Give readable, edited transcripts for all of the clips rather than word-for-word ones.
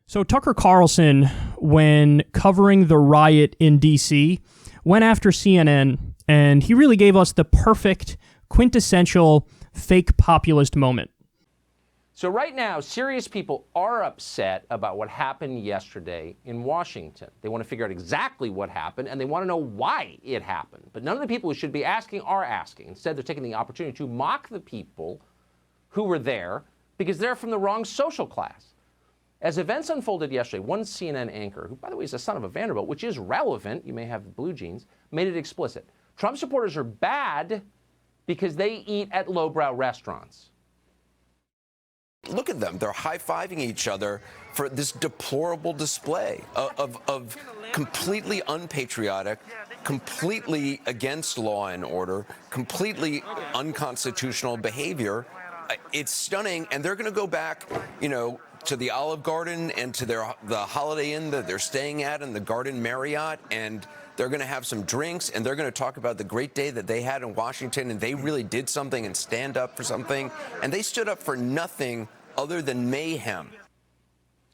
So Tucker Carlson, when covering the riot in D.C., went after CNN, and he really gave us the perfect, quintessential fake populist moment. So right now, serious people are upset about what happened yesterday in Washington. They want to figure out exactly what happened, and they want to know why it happened. But none of the people who should be asking are asking. Instead, they're taking the opportunity to mock the people who were there because they're from the wrong social class. As events unfolded yesterday, one CNN anchor, who, by the way, is the son of a Vanderbilt, which is relevant, you may have blue jeans, made it explicit. Trump supporters are bad because they eat at lowbrow restaurants. Look at them. They're high-fiving each other for this deplorable display of completely unpatriotic, completely against law and order, completely unconstitutional behavior. It's stunning, and they're going to go back, to the Olive Garden and to the Holiday Inn that they're staying at and the Garden Marriott, and they're going to have some drinks, and they're going to talk about the great day that they had in Washington, and they really did something and stand up for something, and they stood up for nothing other than mayhem.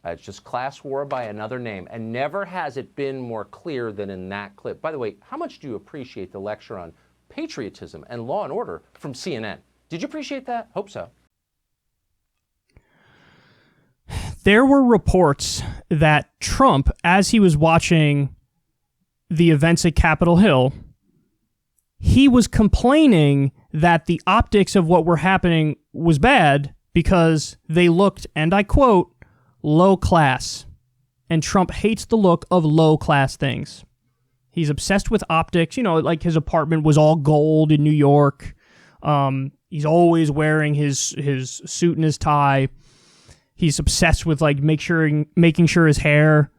It's just class war by another name, and never has it been more clear than in that clip. By the way, how much do you appreciate the lecture on patriotism and law and order from CNN? Did you appreciate that? Hope so. There were reports that Trump, as he was watching the events at Capitol Hill, he was complaining that the optics of what were happening was bad because they looked, and I quote, low class. And Trump hates the look of low class things. He's obsessed with optics. Like his apartment was all gold in New York. He's always wearing his suit and his tie. He's obsessed with making sure his hair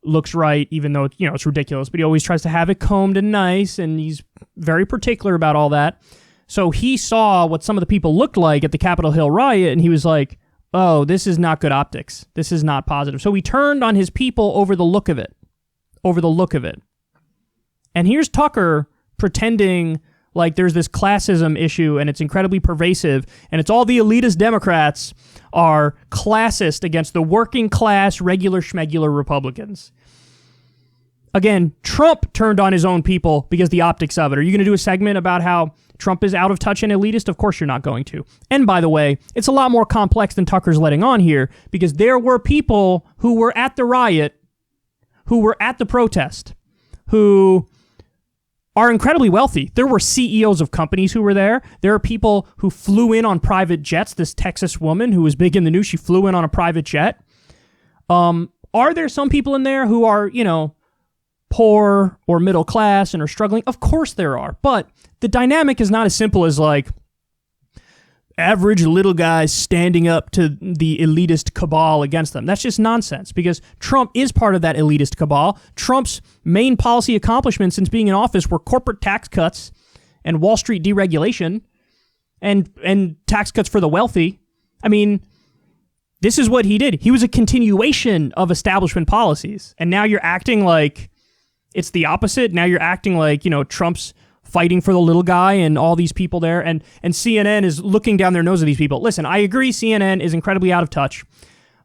looks right, even though it's ridiculous. But he always tries to have it combed and nice, and he's very particular about all that. So he saw what some of the people looked like at the Capitol Hill riot, and he was like, "Oh, this is not good optics. This is not positive." So he turned on his people over the look of it. And here's Tucker pretending like there's this classism issue and it's incredibly pervasive, and it's all the elitist Democrats are classist against the working class, regular schmegular Republicans. Again, Trump turned on his own people because the optics of it. Are you going to do a segment about how Trump is out of touch and elitist? Of course you're not going to. And by the way, it's a lot more complex than Tucker's letting on here, because there were people who were at the riot, who were at the protest, who are incredibly wealthy. There were CEOs of companies who were there. There are people who flew in on private jets. This Texas woman who was big in the news, she flew in on a private jet. Are there some people in there who are, poor or middle class and are struggling? Of course there are. But the dynamic is not as simple as average little guys standing up to the elitist cabal against them. That's just nonsense, because Trump is part of that elitist cabal. Trump's main policy accomplishments since being in office were corporate tax cuts and Wall Street deregulation and tax cuts for the wealthy. I mean, this is what he did. He was a continuation of establishment policies. And now you're acting like it's the opposite. Now you're acting like, Trump's fighting for the little guy and all these people there, and CNN is looking down their nose at these people. Listen, I agree CNN is incredibly out of touch,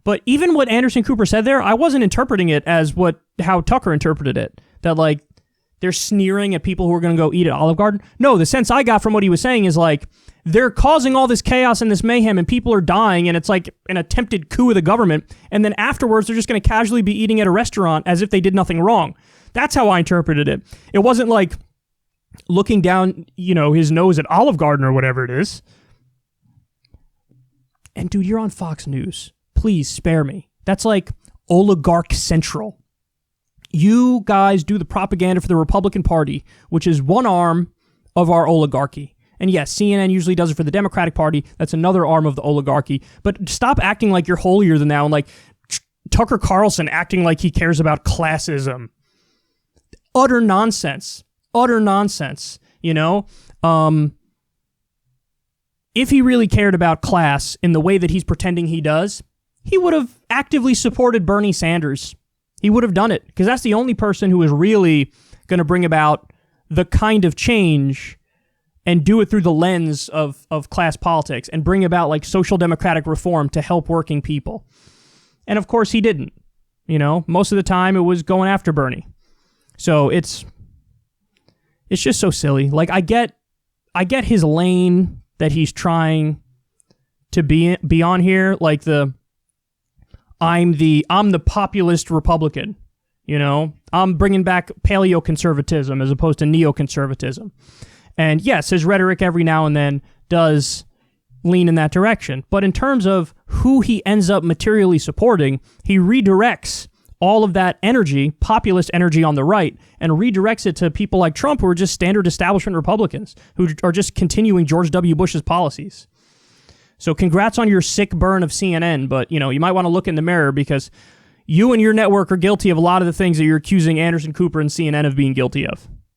but even what Anderson Cooper said there, I wasn't interpreting it as how Tucker interpreted it, that they're sneering at people who are going to go eat at Olive Garden. No, the sense I got from what he was saying is they're causing all this chaos and this mayhem and people are dying, and it's like an attempted coup of the government, and then afterwards they're just going to casually be eating at a restaurant as if they did nothing wrong. That's how I interpreted it. It wasn't like looking down, his nose at Olive Garden or whatever it is. And dude, you're on Fox News. Please spare me. That's like oligarch central. You guys do the propaganda for the Republican Party, which is one arm of our oligarchy. And yes, CNN usually does it for the Democratic Party. That's another arm of the oligarchy. But stop acting like you're holier than thou, and Tucker Carlson acting like he cares about classism. Utter nonsense. If he really cared about class in the way that he's pretending he does, he would have actively supported Bernie Sanders. He would have done it, because that's the only person who is really going to bring about the kind of change and do it through the lens of class politics and bring about social democratic reform to help working people. And of course he didn't. You know, most of the time it was going after Bernie. So it's just so silly. Like, I get his lane that he's trying to be on here, like I'm the populist Republican, you know? I'm bringing back paleoconservatism as opposed to neoconservatism. And yes, his rhetoric every now and then does lean in that direction. But in terms of who he ends up materially supporting, he redirects all of that energy, populist energy on the right, and redirects it to people like Trump, who are just standard establishment Republicans, who are just continuing George W. Bush's policies. So congrats on your sick burn of CNN, but you might want to look in the mirror, because you and your network are guilty of a lot of the things that you're accusing Anderson Cooper and CNN of being guilty of.